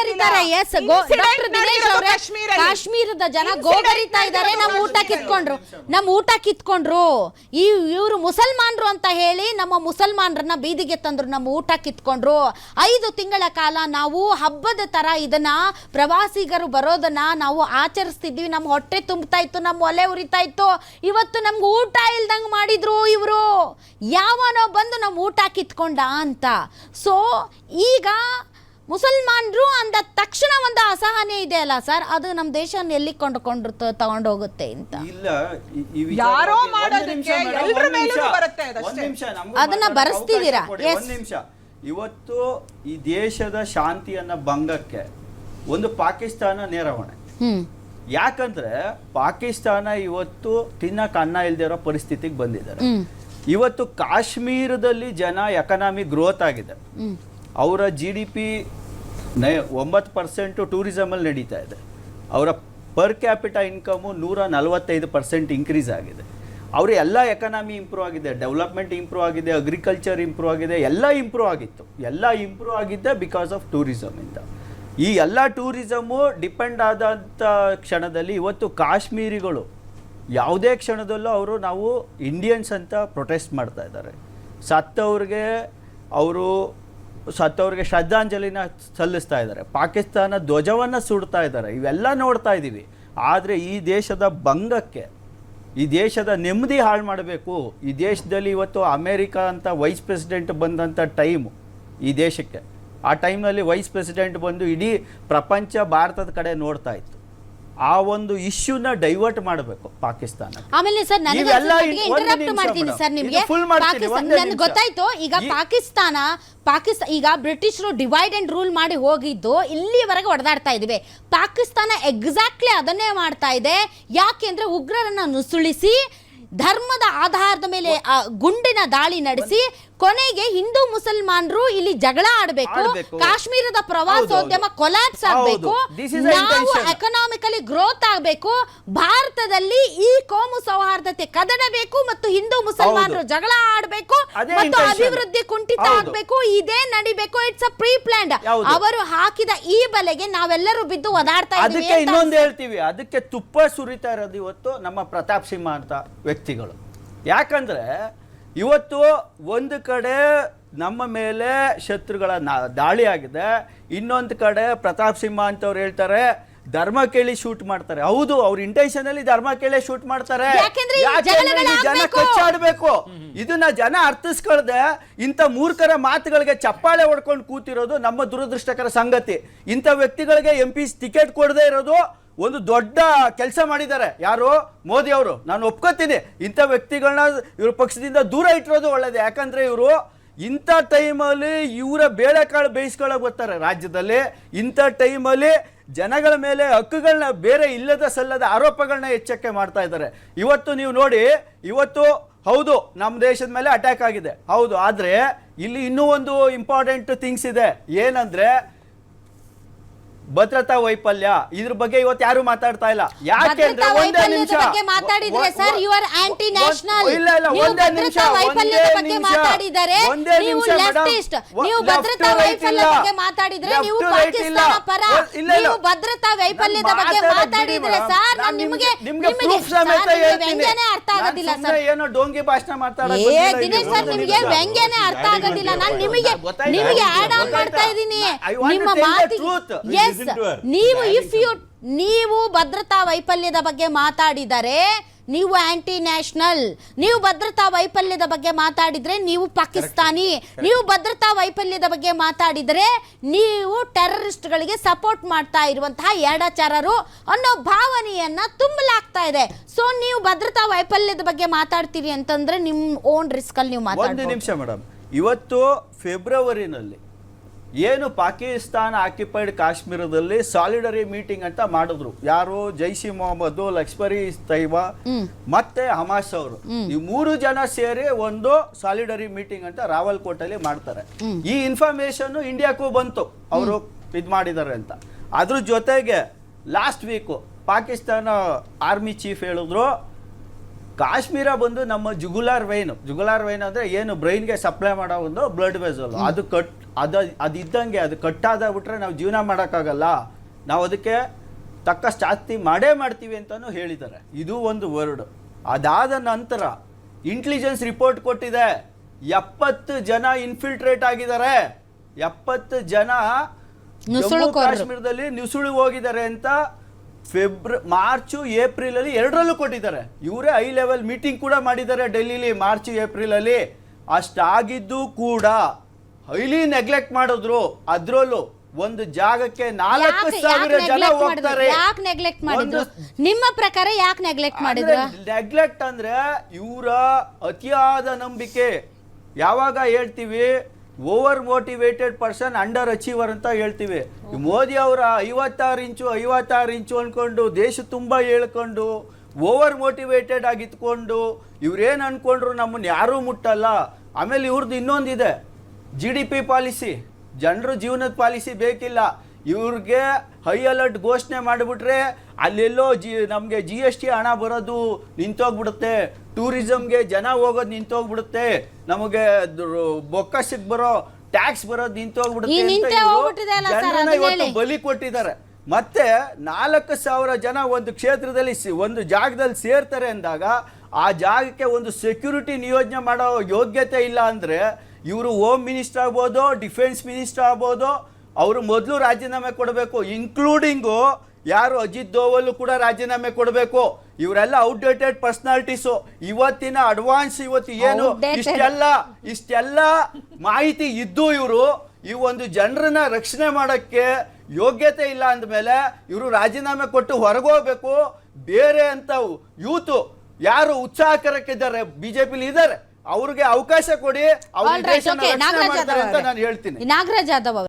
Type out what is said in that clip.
ಗೋಗರಿತಾರೆ. S, doctor Dinesh ಅವರೇ, ಕಾಶ್ಮೀರದ ಜನ ಗೋಗರಿತಾ ಇದ್ದಾರೆ. ನಮ್ಮ ಊಟ ಕಿತ್ಕೊಂಡ್ರು ಇವರು ಮುಸಲ್ಮಾನರು ಅಂತ ಹೇಳಿ ನಮ್ಮ ಮುಸಲ್ಮಾನರನ್ನ ಬೀದಿಗೆ ತಂದ್ರು, ನಮ್ಮ ಊಟ ಕಿತ್ಕೊಂಡ್ರು. 5 ತಿಂಗಳ ಕಾಲ ನಾವು ಹಬ್ಬದ ತರ ಇದನ್ನ ಪ್ರವಾಸಿಗರು ಬರೋದನ್ನ ನಾವು ಆಚರಿಸ್ತಿದ್ವಿ. ನಮ್ಮ ಹೊಟ್ಟೆ ತುಂಬ್ತಾ ಇತ್ತು, ನಮ್ಮ ಒಲೆ ಉರಿತಾ ಇತ್ತು. ಇವತ್ತು ನಮ್ಗೆ ಊಟ ಇಲ್ದಂಗ್ ಮಾಡಿದ್ರು ಇವರು. ಯಾವನೋ ಬಂದು ನಮ್ಮ ಊಟ ಕಿತ್ಕೊಂಡ ಅಂತ. ಸೊ ಈಗ ಮುಸಲ್ಮಾನರು ಅಂದ ತಕ್ಷಣ ಒಂದು ಅಸಹನೆ ಇದೆ ಅಲ್ಲ ಸರ್, ಅದು ನಮ್ಮ ದೇಶನ ಎಲ್ಲಿ ತಗೊಂಡೋಗುತ್ತೆ ಅಂತ. ಇಲ್ಲ, ಯಾರೋ ಮಾಡೋದಕ್ಕೆ ಎಲ್ಲರ ಮೇಲೂ ಬರುತ್ತೆ ಅದನ್ನ ಬರೆಸ್ತಿದ್ದೀರಾ. ಒಂದು ನಿಮಿಷ. ಇವತ್ತು ಈ ದೇಶದ ಶಾಂತಿಯನ್ನ ಭಂಗಕ್ಕೆ ಒಂದು ಪಾಕಿಸ್ತಾನ ನೇರ ಹೊಣೆ. ಯಾಕಂದ್ರೆ ಪಾಕಿಸ್ತಾನ ಇವತ್ತು ತಿನ್ನಕ್ಕೆ ಅನ್ನ ಇಲ್ದೇ ಇರೋ ಪರಿಸ್ಥಿತಿಗೆ ಬಂದಿದ್ದಾರೆ. ಇವತ್ತು ಕಾಶ್ಮೀರದಲ್ಲಿ ಜನ ಎಕನಾಮಿ ಗ್ರೋತ್ ಆಗಿದೆ. ಅವರ GDP 9% ಟೂರಿಸಮ್ ಅಲ್ಲಿ ನಡೀತಾ ಇದೆ. ಅವರ ಪರ್ ಕ್ಯಾಪಿಟಲ್ ಇನ್ಕಮು 145% ಇನ್ಕ್ರೀಸ್ ಆಗಿದೆ. ಅವರ ಎಲ್ಲ ಎಕನಾಮಿ ಇಂಪ್ರೂವ್ ಆಗಿದೆ, ಡೆವಲಪ್ಮೆಂಟ್ ಇಂಪ್ರೂವ್ ಆಗಿದೆ, ಅಗ್ರಿಕಲ್ಚರ್ ಇಂಪ್ರೂವ್ ಆಗಿದೆ, ಎಲ್ಲ ಇಂಪ್ರೂವ್ ಆಗಿತ್ತು. ಎಲ್ಲ ಇಂಪ್ರೂವ್ ಆಗಿದ್ದೆ ಬಿಕಾಸ್ ಆಫ್ ಟೂರಿಸಮ್ ಇಂದ. ಈ ಎಲ್ಲ ಟೂರಿಸಮು ಡಿಪೆಂಡ್ ಆದಂಥ ಕ್ಷಣದಲ್ಲಿ ಇವತ್ತು ಕಾಶ್ಮೀರಿಗಳು ಯಾವುದೇ ಕ್ಷಣದಲ್ಲೂ ಅವರು ನಾವು ಇಂಡಿಯನ್ಸ್ ಅಂತ ಪ್ರೊಟೆಸ್ಟ್ ಮಾಡ್ತಾ ಇದ್ದಾರೆ. ಸತ್ತವ್ರಿಗೆ ಶ್ರದ್ಧಾಂಜಲಿನ ಸಲ್ಲಿಸ್ತಾ ಇದ್ದಾರೆ. ಪಾಕಿಸ್ತಾನ ಧ್ವಜವನ್ನು ಸುಡ್ತಾ ಇದ್ದಾರೆ. ಇವೆಲ್ಲ ನೋಡ್ತಾ ಇದ್ದೀವಿ. ಆದರೆ ಈ ದೇಶದ ಭಂಗಕ್ಕೆ, ಈ ದೇಶದ ನೆಮ್ಮದಿ ಹಾಳು ಮಾಡಬೇಕು. ಈ ದೇಶದಲ್ಲಿ ಇವತ್ತು ಅಮೇರಿಕಾ ಅಂತ ವೈಸ್ ಪ್ರೆಸಿಡೆಂಟ್ ಬಂದಂಥ ಟೈಮು ಈ ದೇಶಕ್ಕೆ. ಆ ಟೈಮ್ನಲ್ಲಿ ವೈಸ್ ಪ್ರೆಸಿಡೆಂಟ್ ಬಂದು ಇಡೀ ಪ್ರಪಂಚ ಭಾರತದ ಕಡೆ ನೋಡ್ತಾ ಇತ್ತು. ಆ ಒಂದು ಇಶ್ಯೂನ ಡೈವರ್ಟ್ ಮಾಡಬೇಕು ಪಾಕಿಸ್ತಾನ. ಆಮೇಲೆ ಸರ್ ಇಂಟರಪ್ಟ್ ಮಾಡ್ತೀನಿ ಸರ್, ನಿಮಗೆ ನನ್ಗೆ ಗೊತ್ತಾಯ್ತು. ಈಗ ಪಾಕಿಸ್ತಾನ ಈಗ ಬ್ರಿಟಿಷರು ಡಿವೈಡ್ ಅಂಡ್ ರೂಲ್ ಮಾಡಿ ಹೋಗಿದ್ದು ಇಲ್ಲಿವರೆಗೆ ಹೊಡೆದಾಡ್ತಾ ಇದೀವಿ. ಪಾಕಿಸ್ತಾನ ಎಕ್ಸಾಕ್ಟ್ಲಿ ಅದನ್ನೇ ಮಾಡ್ತಾ ಇದೆ. ಯಾಕೆಂದ್ರೆ ಉಗ್ರರನ್ನ ನುಸುಳಿಸಿ ಧರ್ಮದ ಆಧಾರದ ಮೇಲೆ ಗುಂಡಿನ ದಾಳಿ ನಡೆಸಿ ಕೊನೆಗೆ ಹಿಂದೂ ಮುಸಲ್ಮಾನರು ಇಲ್ಲಿ ಜಗಳ ಆಡಬೇಕು, ಕಾಶ್ಮೀರದ ಪ್ರವಾಸೋದ್ಯಮ ಕೊಲಾಪ್ಸ್ ಆಗಬೇಕು, ನಾವು ಎಕನಾಮಿಕಲಿ ಗ್ರೋತ್ ಆಗಬೇಕು, ಭಾರತದಲ್ಲಿ ಈ ಕೋಮು ಸೌಹಾರ್ದತೆ ಕದಡಬೇಕು ಮತ್ತು ಹಿಂದೂ ಮುಸಲ್ಮಾನರು ಜಗಳ ಆಡಬೇಕು ಮತ್ತು ಅಭಿವೃದ್ಧಿ ಕುಂಠಿತ ಆಗಬೇಕು. ಇದೇ ನಡಿಬೇಕು. It's a preplanned. ಅವರು ಹಾಕಿದ ಈ ಬಲೆಗೆ ನಾವೆಲ್ಲರೂ ಬಿದ್ದು ಒದಾಡ್ತಾ ಇದ್ದೀವಿ. ಅದಕ್ಕೆ ಇನ್ನೊಂದು ಹೇಳ್ತೀವಿ, ಅದಕ್ಕೆ ತುಪ್ಪ ಸುರಿತಾ ಇರೋದು ಇವತ್ತು ನಮ್ಮ ಪ್ರತಾಪ್ ಸಿಂಹ ಅಂತ ವ್ಯಕ್ತಿಗಳು. ಯಾಕಂದ್ರೆ ಇವತ್ತು ಒಂದು ಕಡೆ ನಮ್ಮ ಮೇಲೆ ಶತ್ರುಗಳ ದಾಳಿ ಆಗಿದೆ, ಇನ್ನೊಂದು ಕಡೆ ಪ್ರತಾಪ್ ಸಿಂಹ ಅಂತವ್ರು ಹೇಳ್ತಾರೆ ಧರ್ಮ ಕೇಳಿ ಶೂಟ್ ಮಾಡ್ತಾರೆ. ಹೌದು, ಅವ್ರ ಇಂಟೆನ್ಷನ್ ಅಲ್ಲಿ ಧರ್ಮ ಕೇಳಿ ಶೂಟ್ ಮಾಡ್ತಾರೆ. ಜನ ಕಚ್ಚಾಡ್ಬೇಕು. ಇದನ್ನ ಜನ ಅರ್ಥಿಸ್ಕೊಳ್ದೆ ಇಂಥ ಮೂರ್ಖರ ಮಾತುಗಳಿಗೆ ಚಪ್ಪಾಳೆ ಹೊಡ್ಕೊಂಡು ಕೂತಿರೋದು ನಮ್ಮ ದುರದೃಷ್ಟಕರ ಸಂಗತಿ. ಇಂಥ ವ್ಯಕ್ತಿಗಳಿಗೆ MP ಟಿಕೆಟ್ ಕೊಡದೇ ಇರೋದು ಒಂದು ದೊಡ್ಡ ಕೆಲಸ ಮಾಡಿದ್ದಾರೆ. ಯಾರು? ಮೋದಿ ಅವರು. ನಾನು ಒಪ್ಕೋತೀನಿ, ಇಂಥ ವ್ಯಕ್ತಿಗಳನ್ನ ಇವ್ರ ಪಕ್ಷದಿಂದ ದೂರ ಇಟ್ಟಿರೋದು ಒಳ್ಳೇದು. ಯಾಕಂದ್ರೆ ಇವರು ಇಂಥ ಟೈಮಲ್ಲಿ ಇವರ ಬೇಳೆಕಾಳು ಬೇಯಿಸ್ಕೊಳ್ಳೋಕೆ ಬರ್ತಾರೆ ರಾಜ್ಯದಲ್ಲಿ. ಇಂಥ ಟೈಮಲ್ಲಿ ಜನಗಳ ಮೇಲೆ ಹಕ್ಕುಗಳನ್ನ ಬೇರೆ ಇಲ್ಲದ ಸಲ್ಲದ ಆರೋಪಗಳನ್ನ ಹೆಚ್ಚಕ್ಕೆ ಮಾಡ್ತಾ ಇದ್ದಾರೆ. ಇವತ್ತು ನೀವು ನೋಡಿ, ಇವತ್ತು ಹೌದು ನಮ್ಮ ದೇಶದ ಮೇಲೆ ಅಟ್ಯಾಕ್ ಆಗಿದೆ, ಹೌದು. ಆದರೆ ಇಲ್ಲಿ ಇನ್ನೂ ಒಂದು ಇಂಪಾರ್ಟೆಂಟ್ ಥಿಂಗ್ಸ್ ಇದೆ. ಏನಂದ್ರೆ ಭದ್ರತಾ ವೈಫಲ್ಯ. ಇದ್ರ ಬಗ್ಗೆ ಇವತ್ತು ಯಾರು ಮಾತಾಡ್ತಾ ಇಲ್ಲ. ಯಾಕೆಂದ್ರೆ ಒಂದೇ ನಿಮಿಷ ಮಾತಾಡಿದ್ರೆ sir you are anti national. ಒಂದೇ ನಿಮಿಷ ಮಾತಾಡಿದರೆ ನೀವು ಲೆಫ್ಟಿಸ್ಟ್. ನೀವು ಭದ್ರತಾ ವೈಫಲ್ಯದ ಬಗ್ಗೆ ಮಾತಾಡಿದ್ರೆ ನೀವು ಪಾಕಿಸ್ತಾನ ಪರ. ನೀವು ಭದ್ರತಾ ವೈಫಲ್ಯದ ಬಗ್ಗೆ ಮಾತಾಡಿದ್ರೆ ಸರ್ ನಾನು ನಿಮಗೆ ವ್ಯಂಗ್ಯನೇ ಅರ್ಥ ಆಗೋದಿಲ್ಲ ಸರ್. ಏನೋ ಡೋಂಗಿ ಭಾಷಣ ಮಾತಾಡೋದು ದಿನೇಶ್ ಸರ್, ನಿಮಗೆ ವ್ಯಂಗ್ಯನೇ ಅರ್ಥ ಆಗೋದಿಲ್ಲ. ನಾನು ನಿಮಗೆ ಆಡ್ ಆನ್ ಮಾಡ್ತಾ ಇದ್ದೀನಿ ನಿಮ್ಮ ಮಾತಿಗೆ. ನೀವು ಭದ್ರತಾ ವೈಫಲ್ಯದ ಬಗ್ಗೆ ಮಾತಾಡಿದರೆ ನೀವು ಆಂಟಿ ನ್ಯಾಷನಲ್. ನೀವು ಭದ್ರತಾ ವೈಫಲ್ಯದ ಬಗ್ಗೆ ಮಾತಾಡಿದ್ರೆ ನೀವು ಪಾಕಿಸ್ತಾನಿ. ನೀವು ಭದ್ರತಾ ವೈಫಲ್ಯದ ಬಗ್ಗೆ ಮಾತಾಡಿದರೆ ನೀವು ಟೆರರಿಸ್ಟ್ಗಳಿಗೆ ಸಪೋರ್ಟ್ ಮಾಡ್ತಾ ಇರುವಂತಹ ಎರಡಚಾರರು ಅನ್ನೋ ಭಾವನೆಯನ್ನ ತುಂಬಲಾಗ್ತಾ ಇದೆ. ಸೊ ನೀವು ಭದ್ರತಾ ವೈಫಲ್ಯದ ಬಗ್ಗೆ ಮಾತಾಡ್ತೀರಿ ಅಂತಂದ್ರೆ ನಿಮ್ಮ ಓನ್ ರಿಸ್ಕ್ ಅಲ್ಲಿ ನೀವು ಮಾತಾಡ್ತೀರಿ. ಒಂದು ನಿಮಿಷ ಮೇಡಮ್, ಇವತ್ತು ಫೆಬ್ರವರಿನಲ್ಲಿ ಏನು ಪಾಕಿಸ್ತಾನ ಆಕ್ಯುಪೈಡ್ ಕಾಶ್ಮೀರದಲ್ಲಿ ಸಾಲಿಡರಿ ಮೀಟಿಂಗ್ ಅಂತ ಮಾಡಿದ್ರು. ಯಾರು? ಜೈಷ್ ಇ ಮೊಹಮ್ಮದ್, ಲಷ್ಕರ್ ಇ ತೈಬಾ ಮತ್ತೆ ಹಮಾಸ್ ಅವರು. ಈ 3 ಜನ ಸೇರಿ ಒಂದು ಸಾಲಿಡರಿ ಮೀಟಿಂಗ್ ಅಂತ ರಾವಲ್ಕೋಟಲ್ಲಿ ಮಾಡ್ತಾರೆ. ಈ ಇನ್ಫಾರ್ಮೇಶನ್ ಇಂಡಿಯಾಕ್ಕೂ ಬಂತು, ಅವರು ಇದು ಮಾಡಿದ್ದಾರೆ ಅಂತ. ಅದ್ರ ಜೊತೆಗೆ last week Pakistan army chief ಹೇಳಿದ್ರು ಕಾಶ್ಮೀರ ಬಂದು ನಮ್ಮ ಜುಗುಲಾರ್ ವೈನ್ ಅಂದ್ರೆ ಏನು ಬ್ರೈನ್ಗೆ ಸಪ್ಲೈ ಮಾಡೋ ಒಂದು ಬ್ಲಡ್ ವೆಸಲ್, ಅದಿದ್ದಂಗೆ ಅದು ಕಟ್ಟಾದ ಬಿಟ್ರೆ ನಾವು ಜೀವನ ಮಾಡೋಕ್ಕಾಗಲ್ಲ, ನಾವು ಅದಕ್ಕೆ ತಕ್ಕಷ್ಟು ಆಸ್ತಿ ಮಾಡೇ ಮಾಡ್ತೀವಿ ಅಂತಲೂ ಹೇಳಿದ್ದಾರೆ. ಇದು ಒಂದು ವರ್ಡ್. ಅದಾದ ನಂತರ ಇಂಟೆಲಿಜೆನ್ಸ್ ರಿಪೋರ್ಟ್ ಕೊಟ್ಟಿದೆ, 70 ಜನ ಇನ್ಫಿಲ್ಟ್ರೇಟ್ ಆಗಿದ್ದಾರೆ, 70 ಜನ ಜಮ್ಮು ಕಾಶ್ಮೀರದಲ್ಲಿ ನುಸುಳು ಹೋಗಿದ್ದಾರೆ ಅಂತ ಮಾರ್ಚ್ ಏಪ್ರಿಲ್ ಅಲ್ಲಿ 2ರಲ್ಲೂ ಕೊಟ್ಟಿದ್ದಾರೆ. ಇವರೇ ಹೈ ಲೆವೆಲ್ ಮೀಟಿಂಗ್ ಕೂಡ ಮಾಡಿದ್ದಾರೆ ಡೆಲ್ಲಿಲಿ ಮಾರ್ಚ್ ಏಪ್ರಿಲ್ ಅಲ್ಲಿ. ಅಷ್ಟಾಗಿದ್ದು ಕೂಡ ಹೈಲಿ ನೆಗ್ಲೆಕ್ಟ್ ಮಾಡಿದ್ರು. ಅದ್ರಲ್ಲೂ ಒಂದು ಜಾಗಕ್ಕೆ 4,000 ಜನ ಹೋಗ್ತಾರೆ. ಯಾಕೆ ನೆಗ್ಲೆಕ್ಟ್ ಮಾಡಿದ್ರು ನಿಮ್ಮ ಪ್ರಕಾರ? ಯಾಕೆ ನೆಗ್ಲೆಕ್ಟ್ ಮಾಡಿದ್ರು? ನೆಗ್ಲೆಕ್ಟ್ ಅಂದ್ರೆ ಇವರ ಅತಿಯಾದ ನಂಬಿಕೆ. ಯಾವಾಗ ಹೇಳ್ತೀವಿ over motivated person under achiever ಅಂತ ಹೇಳ್ತೀವಿ. ಮೋದಿ ಅವರ 56 ಇಂಚು ಅನ್ಕೊಂಡು ದೇಶ ತುಂಬ ಹೇಳ್ಕೊಂಡು ಓವರ್ ಮೋಟಿವೇಟೆಡ್ ಆಗಿತ್ಕೊಂಡು ಇವ್ರೇನು ಅನ್ಕೊಂಡ್ರು ನಮ್ಮನ್ನು ಯಾರೂ ಮುಟ್ಟಲ್ಲ. ಆಮೇಲೆ ಇವ್ರದ್ದು ಇನ್ನೊಂದಿದೆ, GDP ಪಾಲಿಸಿ, ಜನರ ಜೀವನದ ಪಾಲಿಸಿ ಬೇಕಿಲ್ಲ ಇವ್ರಿಗೆ. ಹೈ ಅಲರ್ಟ್ ಘೋಷಣೆ ಮಾಡಿಬಿಟ್ರೆ ಅಲ್ಲೆಲ್ಲೋ ನಮಗೆ GST ಹಣ ಬರೋದು ನಿಂತೋಗ್ಬಿಡುತ್ತೆ, ಟೂರಿಸಮ್ಗೆ ಜನ ಹೋಗೋದು ನಿಂತೋಗ್ಬಿಡುತ್ತೆ, ನಮಗೆ ಬೊಕ್ಕಸಕ್ಕೆ ಬರೋ ಟ್ಯಾಕ್ಸ್ ಬರೋದು ನಿಂತೋಗ್ಬಿಡುತ್ತೆ ಅಂತ ಜನರನ್ನ ಇವತ್ತು ಬಲಿ ಕೊಟ್ಟಿದ್ದಾರೆ. ಮತ್ತೆ 4,000 ಜನ ಒಂದು ಕ್ಷೇತ್ರದಲ್ಲಿ ಒಂದು ಜಾಗದಲ್ಲಿ ಸೇರ್ತಾರೆ ಅಂದಾಗ ಆ ಜಾಗಕ್ಕೆ ಒಂದು ಸೆಕ್ಯೂರಿಟಿ ನಿಯೋಜನೆ ಮಾಡೋ ಯೋಗ್ಯತೆ ಇಲ್ಲ ಅಂದರೆ ಇವರು ಹೋಮ್ ಮಿನಿಸ್ಟರ್ ಆಗ್ಬೋದು, ಡಿಫೆನ್ಸ್ ಮಿನಿಸ್ಟರ್ ಆಗ್ಬೋದು, ಅವರು ಮೊದಲು ರಾಜೀನಾಮೆ ಕೊಡಬೇಕು. ಇನ್ಕ್ಲೂಡಿಂಗು ಯಾರು ಅಜಿತ್ ದೋವಲ್ ಕೂಡ ರಾಜೀನಾಮೆ ಕೊಡಬೇಕು. ಇವರೆಲ್ಲ ಔಟ್ಡೇಟೆಡ್ ಪರ್ಸನಾಲಿಟೀಸು. ಇವತ್ತಿನ ಅಡ್ವಾನ್ಸ್ ಇವತ್ತು ಏನು ಇಷ್ಟೆಲ್ಲ ಮಾಹಿತಿ ಇದ್ದು ಇವರು ಈ ಒಂದು ಜನರನ್ನ ರಕ್ಷಣೆ ಮಾಡೋಕ್ಕೆ ಯೋಗ್ಯತೆ ಇಲ್ಲ ಅಂದಮೇಲೆ ಇವರು ರಾಜೀನಾಮೆ ಕೊಟ್ಟು ಹೊರಗೋಗ್ಬೇಕು. ಬೇರೆ ಅಂತ ಯೂತು ಯಾರು ಉತ್ಸಾಹಕರಕ್ಕಿದ್ದಾರೆ ಬಿಜೆಪಿಲಿ ಇದ್ದಾರೆ ಅವ್ರಿಗೆ ಅವಕಾಶ ಕೊಡಿ, ಅವ್ರ ದೇಶನ ರಕ್ಷಣೆ ಮಾಡ್ತಾರೆ ಅಂತ ನಾನು ಹೇಳ್ತೀನಿ. ನಾಗರಾಜ್ ಯಾದವ್